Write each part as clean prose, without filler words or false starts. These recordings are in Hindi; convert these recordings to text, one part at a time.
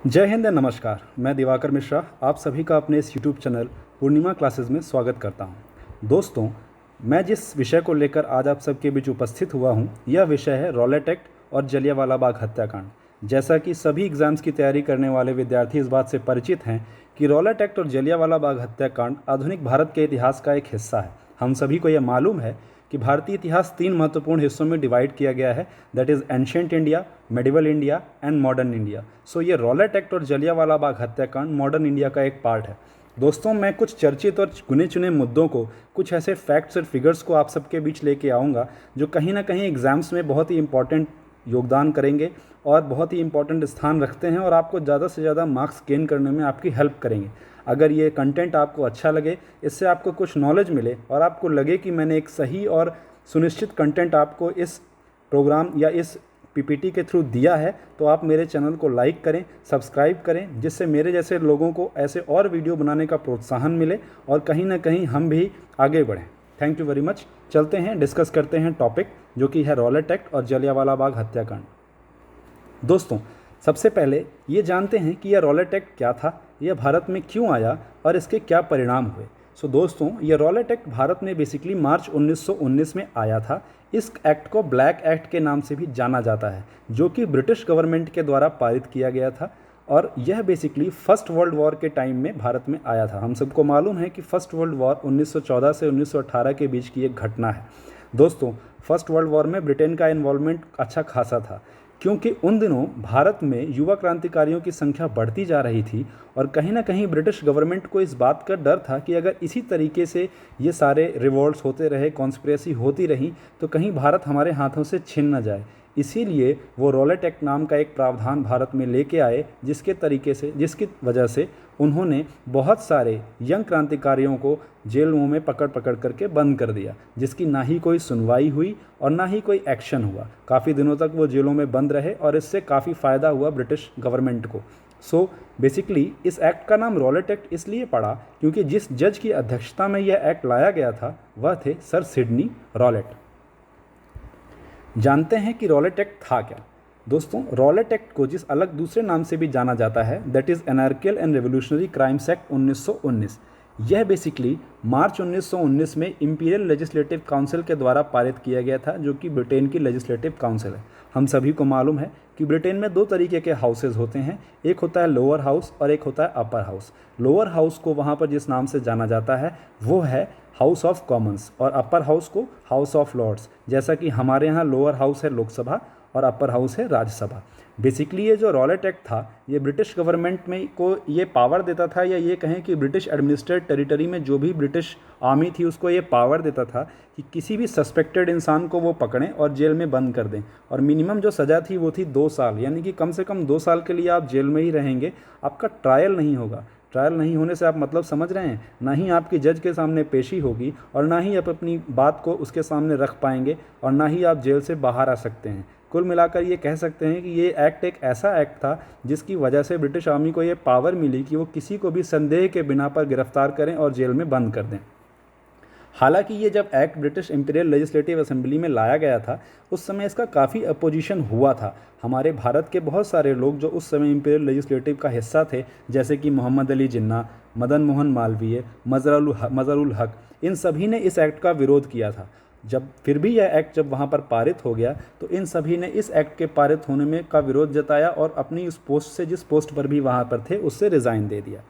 जय हिंद एंड नमस्कार। मैं दिवाकर मिश्रा आप सभी का अपने इस यूट्यूब चैनल पूर्णिमा क्लासेस में स्वागत करता हूं। दोस्तों, मैं जिस विषय को लेकर आज आप सबके बीच उपस्थित हुआ हूं, यह विषय है रॉलेट एक्ट और जलियांवाला बाग हत्याकांड। जैसा कि सभी एग्जाम्स की तैयारी करने वाले विद्यार्थी इस बात से परिचित हैं कि रॉलेट एक्ट और जलियांवाला बाग हत्याकांड आधुनिक भारत के इतिहास का एक हिस्सा है। हम सभी को यह मालूम है कि भारतीय इतिहास 3 महत्वपूर्ण हिस्सों में डिवाइड किया गया है, that is ancient India, medieval India and modern India. So ये रॉलेट एक्ट और जलियांवाला बाग हत्याकांड मॉडर्न इंडिया का एक पार्ट है। दोस्तों, मैं कुछ चर्चित और गुने चुने मुद्दों को, कुछ ऐसे फैक्ट्स और फिगर्स को आप सबके बीच लेके आऊँगा जो कहीं ना कहीं एग्जाम्स में बहुत ही इंपॉर्टेंट योगदान करेंगे और बहुत ही इंपॉर्टेंट स्थान रखते हैं और आपको ज़्यादा से ज़्यादा मार्क्स गेन करने में आपकी हेल्प करेंगे। अगर ये कंटेंट आपको अच्छा लगे, इससे आपको कुछ नॉलेज मिले और आपको लगे कि मैंने एक सही और सुनिश्चित कंटेंट आपको इस प्रोग्राम या इस पीपीटी के थ्रू दिया है, तो आप मेरे चैनल को लाइक करें, सब्सक्राइब करें, जिससे मेरे जैसे लोगों को ऐसे और वीडियो बनाने का प्रोत्साहन मिले और कहीं ना कहीं हम भी आगे बढ़ें। Thank you very much. चलते हैं, डिस्कस करते हैं टॉपिक जो कि है रॉलेट एक्ट और जलियांवाला बाग हत्याकांड। दोस्तों, सबसे पहले ये जानते हैं कि यह रॉलेट एक्ट क्या था, यह भारत में क्यों आया और इसके क्या परिणाम हुए। दोस्तों, यह रॉलेट एक्ट भारत में बेसिकली मार्च 1919 में आया था। इस एक्ट को ब्लैक एक्ट के नाम से भी जाना जाता है, जो कि ब्रिटिश गवर्नमेंट के द्वारा पारित किया गया था और यह बेसिकली फर्स्ट वर्ल्ड वॉर के टाइम में भारत में आया था। हम सबको मालूम है कि फर्स्ट वर्ल्ड वॉर 1914 से 1918 के बीच की एक घटना है। दोस्तों, फर्स्ट वर्ल्ड वॉर में ब्रिटेन का इन्वॉल्वमेंट अच्छा खासा था, क्योंकि उन दिनों भारत में युवा क्रांतिकारियों की संख्या बढ़ती जा रही थी और कहीं ना कहीं ब्रिटिश गवर्नमेंट को इस बात का डर था कि अगर इसी तरीके से ये सारे रिवॉल्ट्स होते रहे, कॉन्स्पिरेसी होती रही, तो कहीं भारत हमारे हाथों से छिन न जाए। इसीलिए वो रॉलेट एक्ट नाम का एक प्रावधान भारत में लेके आए, जिसकी वजह से उन्होंने बहुत सारे यंग क्रांतिकारियों को जेलों में पकड़ पकड़ करके बंद कर दिया, जिसकी ना ही कोई सुनवाई हुई और ना ही कोई एक्शन हुआ। काफ़ी दिनों तक वो जेलों में बंद रहे और इससे काफ़ी फ़ायदा हुआ ब्रिटिश गवर्नमेंट को। बेसिकली इस एक्ट का नाम रॉलेट एक्ट इसलिए पड़ा क्योंकि जिस जज की अध्यक्षता में यह एक्ट लाया गया था वह थे सर सिडनी रॉलेट। जानते हैं कि रॉलेट एक्ट था क्या। दोस्तों, रॉलेट एक्ट को जिस अलग दूसरे नाम से भी जाना जाता है, that is anarchical and revolutionary crimes act 1919। यह बेसिकली मार्च 1919 में इंपीरियल लेजिस्लेटिव काउंसिल के द्वारा पारित किया गया था, जो कि ब्रिटेन की लेजिस्लेटिव काउंसिल है। हम सभी को मालूम है कि ब्रिटेन में 2 तरीके के हाउसेज होते हैं, एक होता है लोअर हाउस और एक होता है अपर हाउस। लोअर हाउस को वहाँ पर जिस नाम से जाना जाता है वो है हाउस ऑफ कॉमन्स और अपर हाउस को हाउस ऑफ लॉर्ड्स। जैसा कि हमारे यहाँ लोअर हाउस है लोकसभा और अपर हाउस है राज्यसभा। बेसिकली ये जो रॉलेट एक्ट था, ये ब्रिटिश गवर्नमेंट में को ये पावर देता था, या ये कहें कि ब्रिटिश एडमिनिस्ट्रेट टेरिटरी में जो भी ब्रिटिश आर्मी थी उसको ये पावर देता था कि किसी भी सस्पेक्टेड इंसान को वो पकड़ें और जेल में बंद कर दें। और मिनिमम जो सज़ा थी वो थी 2 साल, यानी कि कम से कम 2 साल के लिए आप जेल में ही रहेंगे, आपका ट्रायल नहीं होगा। ट्रायल नहीं होने से आप मतलब समझ रहे हैं, ना ही आपकी जज के सामने पेशी होगी और ना ही आप अपनी बात को उसके सामने रख पाएंगे और ना ही आप जेल से बाहर आ सकते हैं। कुल मिलाकर ये कह सकते हैं कि ये एक्ट एक ऐसा एक्ट था जिसकी वजह से ब्रिटिश आर्मी को ये पावर मिली कि वो किसी को भी संदेह के बिना पर गिरफ्तार करें और जेल में बंद कर दें। हालांकि ये जब act British imperial legislative assembly में लाया गया था, उस समय इसका काफ़ी अपोजिशन हुआ था। हमारे भारत के बहुत सारे लोग जो उस समय इंपीरियल लेजिस्लेटिव का हिस्सा थे, जैसे कि मोहम्मद अली जिन्ना, मदन मोहन मालवीय, मज़हरुल हक, इन सभी ने इस एक्ट का विरोध किया था। जब फिर भी यह एक्ट जब वहाँ पर पारित हो गया, तो इन सभी ने इस एक्ट के पारित होने में का विरोध जताया और अपनी उस पोस्ट से, जिस पोस्ट पर भी वहाँ पर थे, उससे रिज़ाइन दे दिया।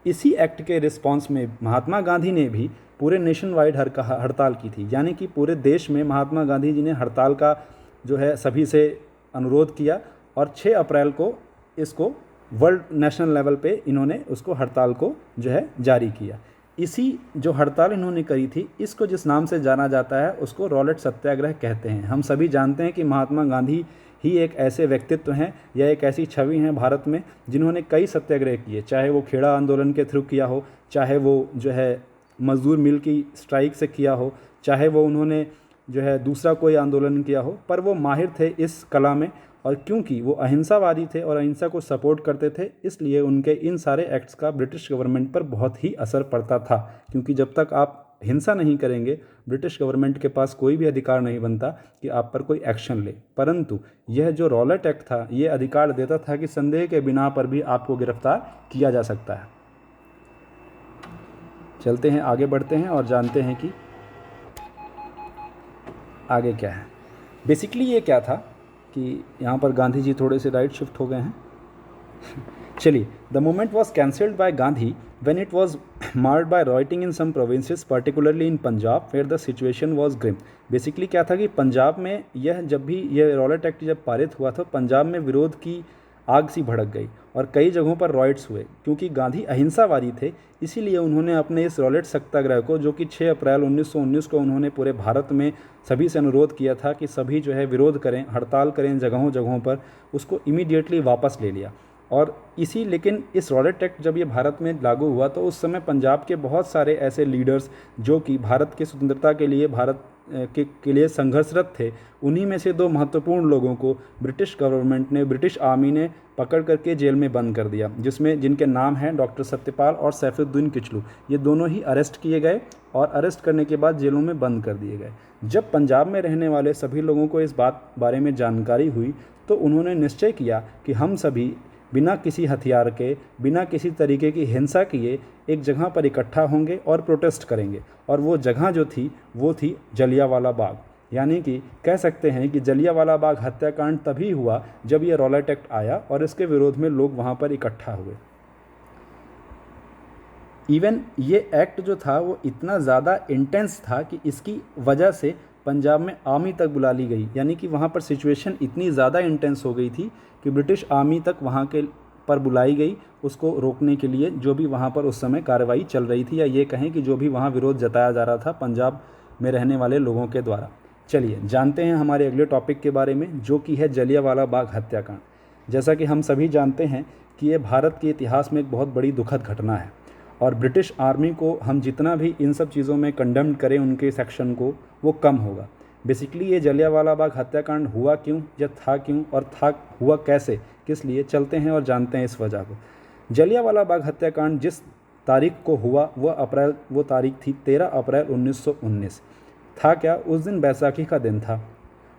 इसी एक्ट के रिस्पांस में महात्मा गांधी ने भी पूरे नेशन वाइड हड़ताल की थी, यानी कि पूरे देश में महात्मा गांधी जी ने हड़ताल का जो है सभी से अनुरोध किया और 6 अप्रैल को इसको वर्ल्ड नेशनल लेवल पे इन्होंने उसको हड़ताल को जो है जारी किया। इसी जो हड़ताल इन्होंने करी थी, इसको जिस नाम से जाना जाता है उसको रॉलेट सत्याग्रह कहते हैं। हम सभी जानते हैं कि महात्मा गांधी ही एक ऐसे व्यक्तित्व हैं या एक ऐसी छवि हैं भारत में जिन्होंने कई सत्याग्रह किए, चाहे वो खेड़ा आंदोलन के थ्रू किया हो, चाहे वो जो है मजदूर मिल की स्ट्राइक से किया हो, चाहे वो उन्होंने जो है दूसरा कोई आंदोलन किया हो, पर वो माहिर थे इस कला में। और क्योंकि वो अहिंसावादी थे और अहिंसा को सपोर्ट करते थे, इसलिए उनके इन सारे एक्ट्स का ब्रिटिश गवर्नमेंट पर बहुत ही असर पड़ता था। क्योंकि जब तक आप हिंसा नहीं करेंगे, ब्रिटिश गवर्नमेंट के पास कोई भी अधिकार नहीं बनता कि आप पर कोई एक्शन ले। परंतु यह जो रॉलेट एक्ट था, ये अधिकार देता था कि संदेह के बिना पर भी आपको गिरफ्तार किया जा सकता है। चलते हैं, आगे बढ़ते हैं और जानते हैं कि आगे क्या है। बेसिकली ये क्या था कि यहाँ पर गांधी जी थोड़े से राइट शिफ्ट हो गए हैं। चलिए, the movement was cancelled by Gandhi when it was marred by rioting in some provinces, particularly in Punjab where the situation was grim। Basically क्या था कि पंजाब में जब भी यह रॉलेट एक्ट जब पारित हुआ था, पंजाब में विरोध की आग सी भड़क गई और कई जगहों पर रॉयट्स हुए। क्योंकि गांधी अहिंसावादी थे, इसीलिए उन्होंने अपने इस रॉलेट सत्याग्रह को, जो कि 6 अप्रैल 1919 को उन्होंने पूरे भारत में सभी से अनुरोध किया था कि सभी जो है विरोध करें, हड़ताल करें जगहों जगहों पर, उसको इमीडिएटली वापस ले लिया। और लेकिन इस रॉलेट एक्ट जब ये भारत में लागू हुआ तो उस समय पंजाब के बहुत सारे ऐसे लीडर्स जो कि भारत की स्वतंत्रता के लिए के लिए संघर्षरत थे, उन्हीं में से 2 महत्वपूर्ण लोगों को ब्रिटिश गवर्नमेंट ने, ब्रिटिश आर्मी ने पकड़ करके जेल में बंद कर दिया, जिनके नाम हैं डॉक्टर सत्यपाल और सैफुद्दीन किचलू। ये दोनों ही अरेस्ट किए गए और अरेस्ट करने के बाद जेलों में बंद कर दिए गए। जब पंजाब में रहने वाले सभी लोगों को इस बारे में जानकारी हुई तो उन्होंने निश्चय किया कि हम सभी बिना किसी हथियार के, बिना किसी तरीके की हिंसा किए एक जगह पर इकट्ठा होंगे और प्रोटेस्ट करेंगे। और वो जगह जो थी वो थी जलियांवाला बाग। यानी कि कह सकते हैं कि जलियांवाला बाग हत्याकांड तभी हुआ जब ये रॉलेट एक्ट आया और इसके विरोध में लोग वहाँ पर इकट्ठा हुए। इवन ये एक्ट जो था वो इतना ज़्यादा इंटेंस था कि इसकी वजह से पंजाब में आर्मी तक बुला ली गई। यानी कि वहाँ पर सिचुएशन इतनी ज़्यादा इंटेंस हो गई थी कि ब्रिटिश आर्मी तक वहाँ के पर बुलाई गई उसको रोकने के लिए, जो भी वहाँ पर उस समय कार्रवाई चल रही थी, या ये कहें कि जो भी वहाँ विरोध जताया जा रहा था पंजाब में रहने वाले लोगों के द्वारा। चलिए जानते हैं हमारे अगले टॉपिक के बारे में, जो कि है जलियांवाला बाग हत्याकांड। जैसा कि हम सभी जानते हैं कि ये भारत के इतिहास में एक बहुत बड़ी दुखद घटना है और ब्रिटिश आर्मी को हम जितना भी इन सब चीज़ों में कंडेम करें उनके सेक्शन को, वो कम होगा। बेसिकली ये जलियांवाला बाग हत्याकांड हुआ क्यों, या था क्यों, और हुआ कैसे, किस लिए, चलते हैं और जानते हैं इस वजह को। जलियांवाला बाग हत्याकांड जिस तारीख को हुआ वो तारीख थी 13 अप्रैल 1919। था क्या, उस दिन बैसाखी का दिन था।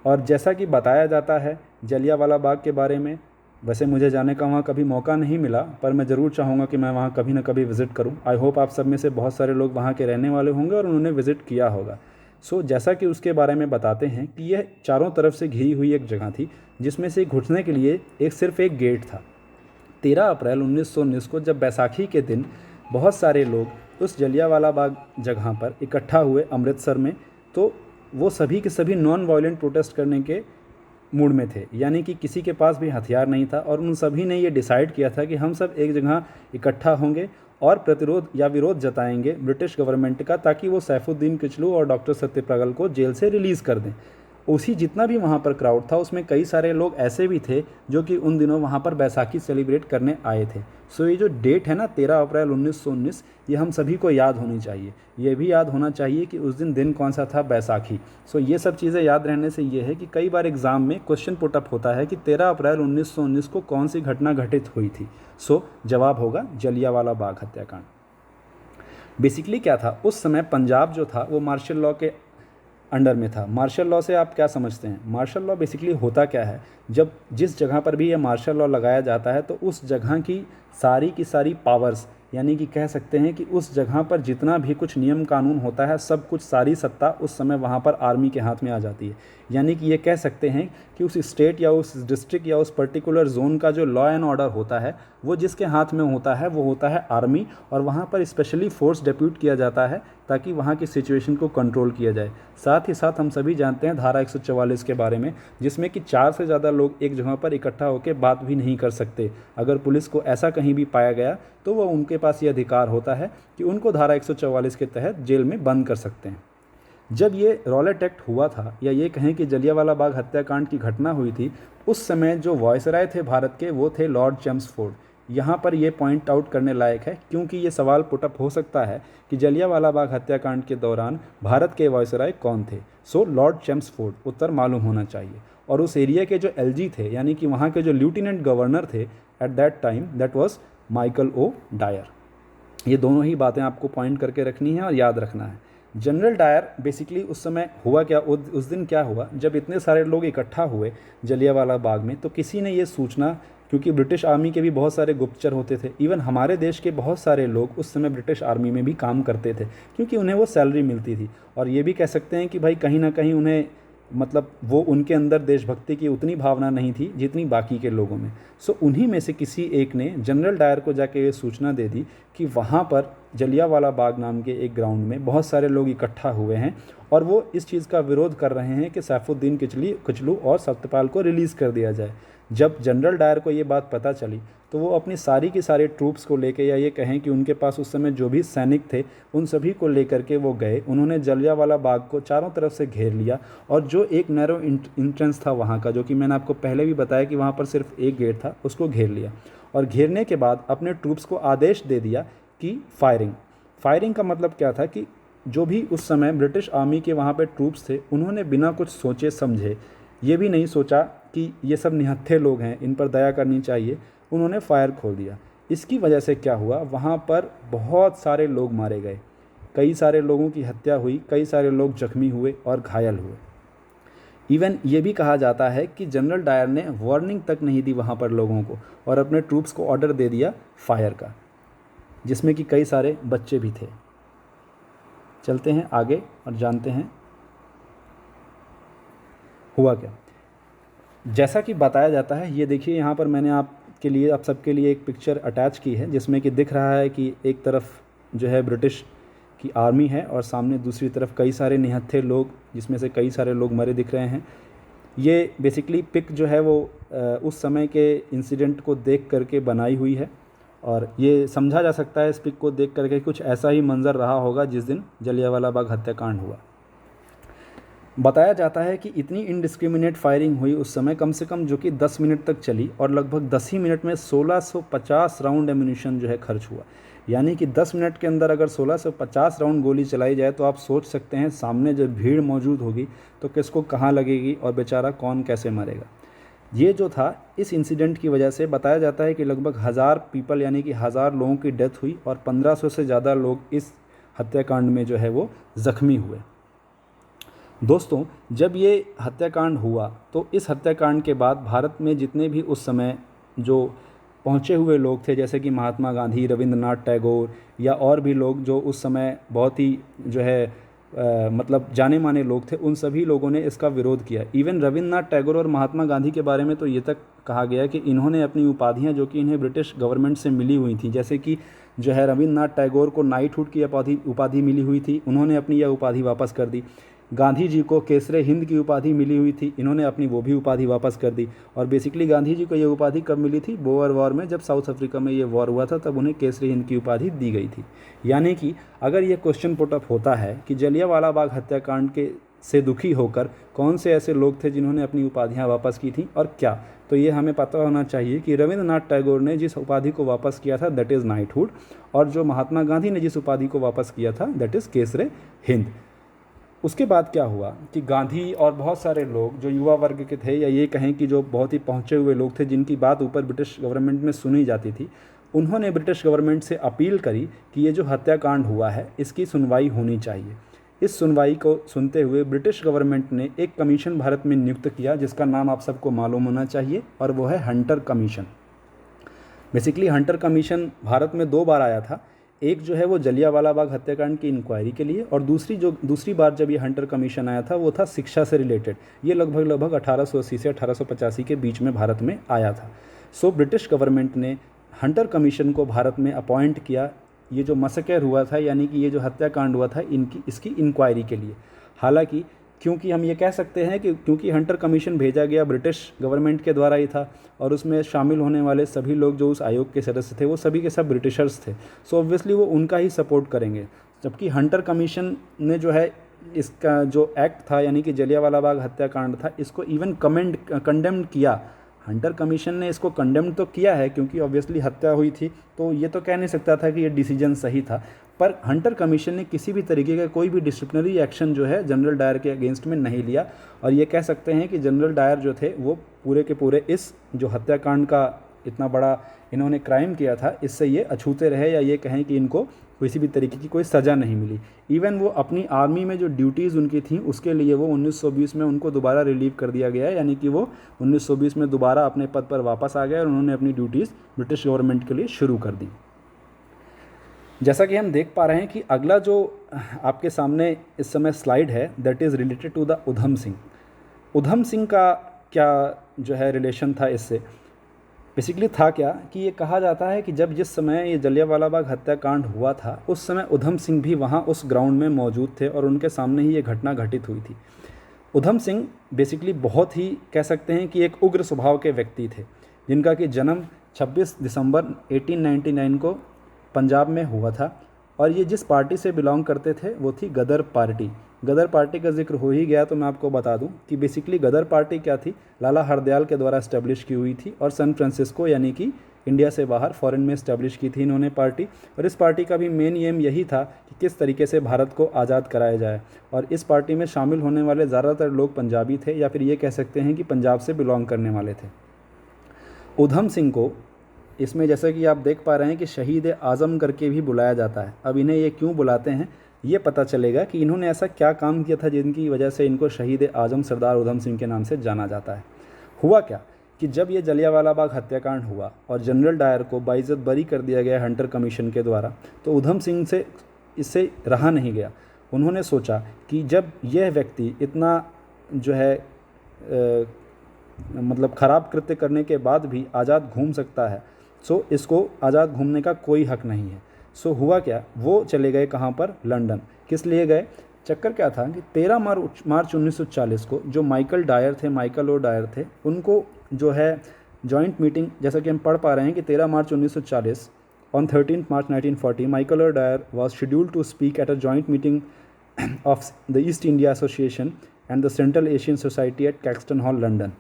और जैसा कि बताया जाता है जलियांवाला बाग के बारे में, वैसे मुझे जाने का वहाँ कभी मौका नहीं मिला, पर मैं ज़रूर चाहूँगा कि मैं वहाँ कभी ना कभी विज़िट करूँ। आई होप आप सब में से बहुत सारे लोग वहाँ के रहने वाले होंगे और उन्होंने विज़िट किया होगा। जैसा कि उसके बारे में बताते हैं कि यह चारों तरफ से घिरी हुई एक जगह थी, जिसमें से घुसने के लिए सिर्फ एक गेट था। 13 अप्रैल 1919 को जब बैसाखी के दिन बहुत सारे लोग उस जलियांवाला बाग जगह पर इकट्ठा हुए अमृतसर में, तो वो सभी के सभी नॉन वायलेंट प्रोटेस्ट करने के मूड में थे। यानी कि किसी के पास भी हथियार नहीं था और उन सभी ने ये डिसाइड किया था कि हम सब एक जगह इकट्ठा होंगे और प्रतिरोध या विरोध जताएंगे ब्रिटिश गवर्नमेंट का, ताकि वो सैफुद्दीन किचलू और डॉक्टर सत्यपाल को जेल से रिलीज़ कर दें। उसी जितना भी वहाँ पर क्राउड था उसमें कई सारे लोग ऐसे भी थे जो कि उन दिनों वहाँ पर बैसाखी सेलिब्रेट करने आए थे। ये जो डेट है ना 13 अप्रैल 1919, ये हम सभी को याद होनी चाहिए। ये भी याद होना चाहिए कि उस दिन कौन सा था, बैसाखी। ये सब चीज़ें याद रहने से ये है कि कई बार एग्ज़ाम में क्वेश्चन पुटअप होता है कि 13 अप्रैल 1919 को कौन सी घटना घटित हुई थी। जवाब होगा जलियांवाला बाग हत्याकांड। बेसिकली क्या था, उस समय पंजाब जो था वो मार्शल लॉ के अंडर में था। मार्शल लॉ से आप क्या समझते हैं? मार्शल लॉ बेसिकली होता क्या है, जब जिस जगह पर भी ये मार्शल लॉ लगाया जाता है तो उस जगह की सारी पावर्स, यानी कि कह सकते हैं कि उस जगह पर जितना भी कुछ नियम कानून होता है, सब कुछ, सारी सत्ता उस समय वहाँ पर आर्मी के हाथ में आ जाती है। यानी कि ये कह सकते हैं कि उस स्टेट या उस डिस्ट्रिक्ट या उस पर्टिकुलर जोन का जो लॉ एंड ऑर्डर होता है वो जिसके हाथ में होता है वो होता है आर्मी, और वहाँ पर स्पेशली फोर्स डिप्यूट किया जाता है ताकि वहाँ की सिचुएशन को कंट्रोल किया जाए। साथ ही साथ हम सभी जानते हैं धारा 144 के बारे में, जिसमें कि 4 से ज़्यादा लोग एक जगह पर इकट्ठा होकर बात भी नहीं कर सकते। अगर पुलिस को ऐसा कहीं भी पाया गया तो वो उनके पास ये अधिकार होता है कि उनको धारा 144 के तहत जेल में बंद कर सकते हैं। जब ये रॉलेट एक्ट हुआ था, या ये कहें कि जलियांवाला बाग हत्याकांड की घटना हुई थी, उस समय जो वायसराय थे भारत के वो थे लॉर्ड चेम्सफोर्ड। यहाँ पर ये पॉइंट आउट करने लायक है क्योंकि ये सवाल पुटअप हो सकता है कि जलियांवाला बाग हत्याकांड के दौरान भारत के वायसराय कौन थे। लॉर्ड चेम्सफोर्ड उत्तर मालूम होना चाहिए। और उस एरिया के जो एलजी थे, यानी कि वहाँ के जो लेफ्टिनेंट गवर्नर थे at that time, that was Michael O'Dwyer. ये दोनों ही बातें आपको पॉइंट करके रखनी है और याद रखना है। जनरल डायर बेसिकली उस समय हुआ क्या, उस दिन क्या हुआ, जब इतने सारे लोग इकट्ठा हुए जलियांवाला बाग में, तो किसी ने ये सूचना, क्योंकि ब्रिटिश आर्मी के भी बहुत सारे गुप्तचर होते थे, इवन हमारे देश के बहुत सारे लोग उस समय ब्रिटिश आर्मी में भी काम करते थे क्योंकि उन्हें वो सैलरी मिलती थी, और ये भी कह सकते हैं कि भाई कहीं ना कहीं उन्हें मतलब वो उनके अंदर देशभक्ति की उतनी भावना नहीं थी जितनी बाकी के लोगों में। सो उन्हीं में से किसी एक ने जनरल डायर को जाके ये सूचना दे दी कि वहाँ पर जलियांवाला बाग नाम के एक ग्राउंड में बहुत सारे लोग इकट्ठा हुए हैं और वो इस चीज़ का विरोध कर रहे हैं कि सैफुद्दीन किचलू और सत्यपाल को रिलीज़ कर दिया जाए। जब जनरल डायर को ये बात पता चली तो वो अपनी सारी की सारी ट्रूप्स को लेके, या ये कहें कि उनके पास उस समय जो भी सैनिक थे उन सभी को लेकर के वो गए। उन्होंने जलियांवाला बाग को चारों तरफ से घेर लिया और जो एक नैरो इंट्रेंस था वहाँ का, जो कि मैंने आपको पहले भी बताया कि वहाँ पर सिर्फ एक गेट था, उसको घेर लिया। और घेरने के बाद अपने ट्रूप्स को आदेश दे दिया कि फायरिंग का मतलब क्या था कि जो भी उस समय ब्रिटिश आर्मी के वहाँ पे ट्रूप्स थे उन्होंने बिना कुछ सोचे समझे, ये भी नहीं सोचा कि ये सब निहत्थे लोग हैं, इन पर दया करनी चाहिए, उन्होंने फायर खोल दिया। इसकी वजह से क्या हुआ, वहाँ पर बहुत सारे लोग मारे गए, कई सारे लोगों की हत्या हुई, कई सारे लोग जख्मी हुए और घायल हुए। इवन ये भी कहा जाता है कि जनरल डायर ने वार्निंग तक नहीं दी वहाँ पर लोगों को और अपने ट्रूप्स को ऑर्डर दे दिया फायर का, जिसमें कि कई सारे बच्चे भी थे। चलते हैं आगे और जानते हैं हुआ क्या। जैसा कि बताया जाता है, ये देखिए यहाँ पर मैंने आपके लिए, आप सबके लिए एक पिक्चर अटैच की है जिसमें कि दिख रहा है कि एक तरफ जो है ब्रिटिश की आर्मी है और सामने दूसरी तरफ कई सारे निहत्थे लोग, जिसमें से कई सारे लोग मरे दिख रहे हैं। ये बेसिकली पिक जो है वो उस समय के इंसिडेंट को देख करके बनाई हुई है और ये समझा जा सकता है इस पिक को देख करके कुछ ऐसा ही मंजर रहा होगा जिस दिन जलियांवाला बाग हत्याकांड हुआ। बताया जाता है कि इतनी इनडिस्क्रिमिनेट फायरिंग हुई उस समय, कम से कम, जो कि 10 मिनट तक चली और लगभग 10 ही मिनट में 1650 राउंड एम्यूनिशन जो है खर्च हुआ। यानी कि 10 मिनट के अंदर अगर 1650 राउंड गोली चलाई जाए तो आप सोच सकते हैं सामने जब भीड़ मौजूद होगी तो किसको कहाँ लगेगी और बेचारा कौन कैसे मरेगा। ये जो था, इस इंसिडेंट की वजह से बताया जाता है कि लगभग 1000 पीपल यानी कि 1000 लोगों की डेथ हुई और 1500 से ज़्यादा लोग इस हत्याकांड में जो है वो ज़ख्मी हुए। दोस्तों, जब ये हत्याकांड हुआ तो इस हत्याकांड के बाद भारत में जितने भी उस समय जो पहुँचे हुए लोग थे, जैसे कि महात्मा गांधी, रविंद्रनाथ टैगोर या और भी लोग जो उस समय बहुत ही जो है मतलब जाने माने लोग थे, उन सभी लोगों ने इसका विरोध किया। इवन रविंद्रनाथ टैगोर और महात्मा गांधी के बारे में तो ये तक कहा गया कि इन्होंने अपनी उपाधियां जो कि इन्हें ब्रिटिश गवर्नमेंट से मिली हुई थी, जैसे कि जो है रविंद्रनाथ टैगोर को नाइटहुड की उपाधि मिली हुई थी, उन्होंने अपनी यह उपाधि वापस कर दी। गांधी जी को केसरे हिंद की उपाधि मिली हुई थी, इन्होंने अपनी वो भी उपाधि वापस कर दी। और बेसिकली गांधी जी को ये उपाधि कब मिली थी, बोअर वॉर में, जब साउथ अफ्रीका में ये वॉर हुआ था तब उन्हें केसरी हिंद की उपाधि दी गई थी। यानी कि अगर ये क्वेश्चन पुट अप होता है कि जलियांवाला बाग हत्याकांड के से दुखी होकर कौन से ऐसे लोग थे जिन्होंने अपनी उपाधियाँ वापस की थी और क्या, तो ये हमें पता होना चाहिए कि रविंद्रनाथ टैगोर ने जिस उपाधि को वापस किया था दैट इज़ नाइटहुड, और जो महात्मा गांधी ने जिस उपाधि को वापस किया था दैट इज़ केसरे हिंद। उसके बाद क्या हुआ कि गांधी और बहुत सारे लोग जो युवा वर्ग के थे, या ये कहें कि जो बहुत ही पहुँचे हुए लोग थे जिनकी बात ऊपर ब्रिटिश गवर्नमेंट में सुनी जाती थी, उन्होंने ब्रिटिश गवर्नमेंट से अपील करी कि ये जो हत्याकांड हुआ है इसकी सुनवाई होनी चाहिए। इस सुनवाई को सुनते हुए ब्रिटिश गवर्नमेंट ने एक कमीशन भारत में नियुक्त किया जिसका नाम आप सबको मालूम होना चाहिए, और वो है Hunter commission. Basically Hunter commission Bharat में 2 बार आया था। एक जो है वो जलियांवाला बाग हत्याकांड की इंक्वायरी के लिए, और दूसरी बार जब ये हंटर कमीशन आया था वो था शिक्षा से रिलेटेड। ये लगभग 1880 से 1885 के बीच में भारत में आया था। सो ब्रिटिश गवर्नमेंट ने हंटर कमीशन को भारत में अपॉइंट किया, ये जो मसकर हुआ था यानी कि ये जो हत्याकांड हुआ था इसकी इंक्वायरी के लिए। हालांकि क्योंकि हम ये कह सकते हैं कि क्योंकि हंटर कमीशन भेजा गया ब्रिटिश गवर्नमेंट के द्वारा ही था और उसमें शामिल होने वाले सभी लोग जो उस आयोग के सदस्य थे वो सभी के सब ब्रिटिशर्स थे, सो ऑब्वियसली वो उनका ही सपोर्ट करेंगे। जबकि हंटर कमीशन ने जो है इसका जो एक्ट था यानी कि जलियांवाला बाग हत्याकांड था, इसको इवन कंडेम्ड किया। हंटर कमीशन ने इसको कंडेम तो किया है क्योंकि ऑब्वियसली हत्या हुई थी, तो ये तो कह नहीं सकता था कि ये डिसीजन सही था, पर हंटर कमीशन ने किसी भी तरीके का कोई भी डिसिप्लिनरी एक्शन जो है जनरल डायर के अगेंस्ट में नहीं लिया। और ये कह सकते हैं कि जनरल डायर जो थे वो पूरे के पूरे इस जो हत्याकांड का इतना बड़ा इन्होंने क्राइम किया था, इससे ये अछूते रहे, या ये कहें कि इनको किसी भी तरीके की कोई सज़ा नहीं मिली। इवन वो अपनी आर्मी में जो ड्यूटीज़ उनकी थी उसके लिए वो 1920 में उनको दोबारा रिलीव कर दिया गया है, यानी कि वो 1920 में दोबारा अपने पद पर वापस आ गए और उन्होंने अपनी ड्यूटीज़ ब्रिटिश गवर्नमेंट के लिए शुरू कर दी। जैसा कि हम देख पा रहे हैं कि अगला जो आपके सामने इस समय स्लाइड है that is related to the Udham Singh. Udham Singh का क्या जो है रिलेशन था इससे? बेसिकली था क्या कि ये कहा जाता है कि जब जिस समय ये जलियांवाला बाग हत्याकांड हुआ था उस समय उधम सिंह भी वहाँ उस ग्राउंड में मौजूद थे और उनके सामने ही ये घटना घटित हुई थी। उधम सिंह बेसिकली बहुत ही कह सकते हैं कि एक उग्र स्वभाव के व्यक्ति थे, जिनका कि जन्म 26 दिसंबर 1899 को पंजाब में हुआ था, और ये जिस पार्टी से बिलोंग करते थे वो थी गदर पार्टी। गदर पार्टी का जिक्र हो ही गया तो मैं आपको बता दूं कि बेसिकली गदर पार्टी क्या थी, लाला हरदयाल के द्वारा इस्टेब्लिश की हुई थी और सैन फ्रांसिस्को यानी कि इंडिया से बाहर फॉरेन में इस्टेब्लिश की थी इन्होंने पार्टी। और इस पार्टी का भी मेन एम यही था कि किस तरीके से भारत को आज़ाद कराया जाए, और इस पार्टी में शामिल होने वाले ज़्यादातर लोग पंजाबी थे, या फिर ये कह सकते हैं कि पंजाब से बिलोंग करने वाले थे। उधम सिंह को इसमें जैसा कि आप देख पा रहे हैं कि शहीद आज़म करके भी बुलाया जाता है। अब इन्हें ये क्यों बुलाते हैं ये पता चलेगा कि इन्होंने ऐसा क्या काम किया था जिनकी वजह से इनको शहीद आज़म सरदार उधम सिंह के नाम से जाना जाता है। हुआ क्या कि जब ये जलियांवाला बाग हत्याकांड हुआ और जनरल डायर को बाइज्जत बरी कर दिया गया हंटर कमीशन के द्वारा, तो उधम सिंह से इससे रहा नहीं गया। उन्होंने सोचा कि जब यह व्यक्ति इतना जो है मतलब ख़राब कृत्य करने के बाद भी आज़ाद घूम सकता है, सो इसको आज़ाद घूमने का कोई हक नहीं है। सो हुआ क्या, वो चले गए कहाँ पर? लंदन। किस लिए गए? चक्कर क्या था कि 13 मार्च 1940 को जो माइकल ओ डायर थे, उनको जो है जॉइंट मीटिंग, जैसा कि हम पढ़ पा रहे हैं कि 13 मार्च 1940 on 13 March 1940 Michael O'Dwyer was scheduled to speak at a joint meeting of the East India Association and the Central Asian Society at Caxton Hall London.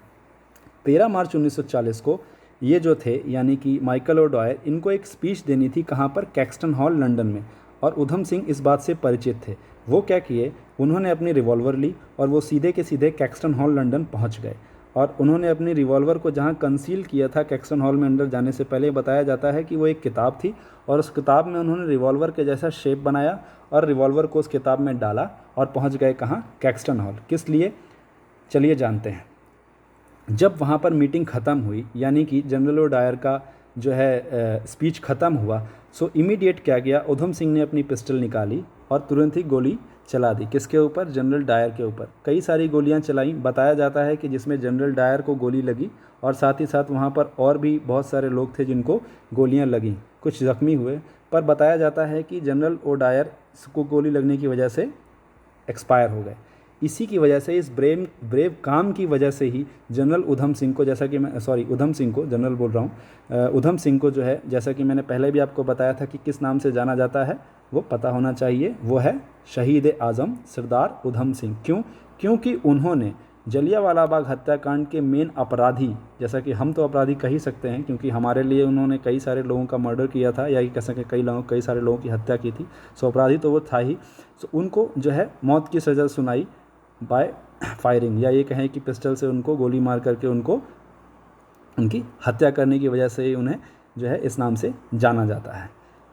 13 मार्च 1940 को ये जो थे यानी कि माइकल ओ डायर, इनको एक स्पीच देनी थी कहाँ पर? कैक्सटन हॉल लंदन में। और उधम सिंह इस बात से परिचित थे। वो क्या किए, उन्होंने अपनी रिवॉल्वर ली और वो सीधे के सीधे कैक्सटन हॉल लंदन पहुँच गए, और उन्होंने अपनी रिवॉल्वर को जहाँ कंसील किया था कैक्सटन हॉल में अंदर जाने से पहले, बताया जाता है कि वो एक किताब थी, और उस किताब में उन्होंने रिवॉल्वर के जैसा शेप बनाया और रिवॉल्वर को उस किताब में डाला और पहुँच गए कहाँ? Caxton hall. किस लिए? चलिए जानते हैं। जब वहाँ पर मीटिंग ख़त्म हुई, यानी कि जनरल ओ डायर का जो है स्पीच ख़त्म हुआ, सो इमीडिएट क्या किया, उधम सिंह ने अपनी पिस्टल निकाली और तुरंत ही गोली चला दी। किसके ऊपर? जनरल डायर के ऊपर। कई सारी गोलियां चलाई, बताया जाता है कि जिसमें जनरल डायर को गोली लगी और साथ ही साथ वहाँ पर और भी बहुत सारे लोग थे जिनको गोलियां लगीं, कुछ ज़ख्मी हुए, पर बताया जाता है कि जनरल ओ डायर को गोली लगने की वजह से एक्सपायर हो गए। इसी की वजह से, इस ब्रेव काम की वजह से ही जनरल उधम सिंह को, जैसा कि मैं उधम सिंह को जनरल बोल रहा हूँ, उधम सिंह को जो है, जैसा कि मैंने पहले भी आपको बताया था कि किस नाम से जाना जाता है, वो पता होना चाहिए, वो है शहीद आज़म सरदार उधम सिंह। क्यों? क्योंकि उन्होंने जलियांवाला बाग हत्याकांड के मेन अपराधी, जैसा कि हम तो अपराधी कह ही सकते हैं क्योंकि हमारे लिए उन्होंने कई सारे लोगों का मर्डर किया था, या कह सकें कई सारे लोगों की हत्या की थी, सो अपराधी तो वो था ही। सो उनको जो है मौत की सज़ा सुनाई बाय फायरिंग, या ये कहें कि पिस्टल से उनको गोली मार करके उनको उनकी हत्या करने की वजह से ही उन्हें जो है इस नाम से जाना जाता है।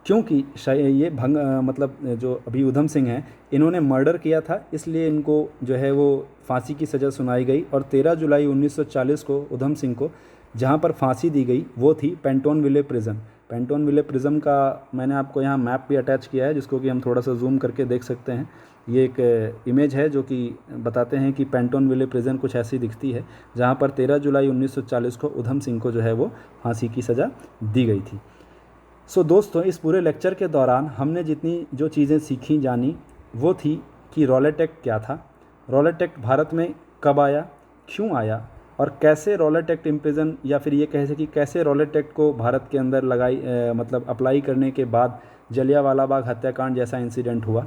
क्योंकि ये मतलब जो अभी उधम सिंह हैं, इन्होंने मर्डर किया था, इसलिए इनको जो है वो फांसी की सज़ा सुनाई गई। और 13 जुलाई 1940 को उधम सिंह को जहाँ पर फांसी दी गई वो थी पेंटोनविले प्रिजन। पेंटोनविले प्रिजन का मैंने आपको यहाँ मैप भी अटैच किया है, जिसको कि हम थोड़ा सा जूम करके देख सकते हैं। ये एक इमेज है जो कि बताते हैं कि पेंटोनविले प्रिजन कुछ ऐसी दिखती है, जहाँ पर 13 जुलाई 1940 को उधम सिंह को जो है वो फांसी की सज़ा दी गई थी। सो दोस्तों, इस पूरे लेक्चर के दौरान हमने जितनी जो चीज़ें सीखी जानी वो थी कि रॉलेट एक्ट क्या था, रॉलेट एक्ट भारत में कब आया, क्यों आया, और कैसे रॉलेट एक्ट इम्प्रिजन, या फिर ये कह सकें कैसे रॉलेट एक्ट को भारत के अंदर मतलब अप्लाई करने के बाद जलियांवाला बाग हत्याकांड जैसा इंसिडेंट हुआ,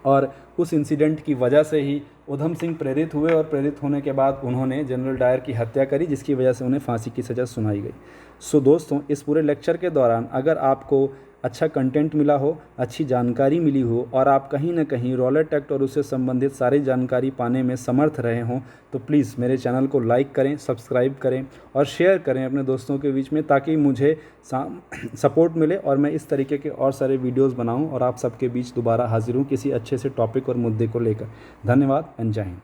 और उस इंसिडेंट की वजह से ही उधम सिंह प्रेरित हुए, और प्रेरित होने के बाद उन्होंने जनरल डायर की हत्या करी, जिसकी वजह से उन्हें फांसी की सज़ा सुनाई गई। सो दोस्तों, इस पूरे लेक्चर के दौरान अगर आपको अच्छा कंटेंट मिला हो, अच्छी जानकारी मिली हो और आप कहीं ना कहीं रॉलेट एक्ट और उससे संबंधित सारी जानकारी पाने में समर्थ रहे हों, तो प्लीज़ मेरे चैनल को लाइक करें, सब्सक्राइब करें और शेयर करें अपने दोस्तों के बीच में, ताकि मुझे सपोर्ट मिले और मैं इस तरीके के और सारे वीडियोज़ बनाऊँ और आप सबके बीच दोबारा हाजिर हूँ किसी अच्छे से टॉपिक और मुद्दे को लेकर। धन्यवाद एंड जय हिंद।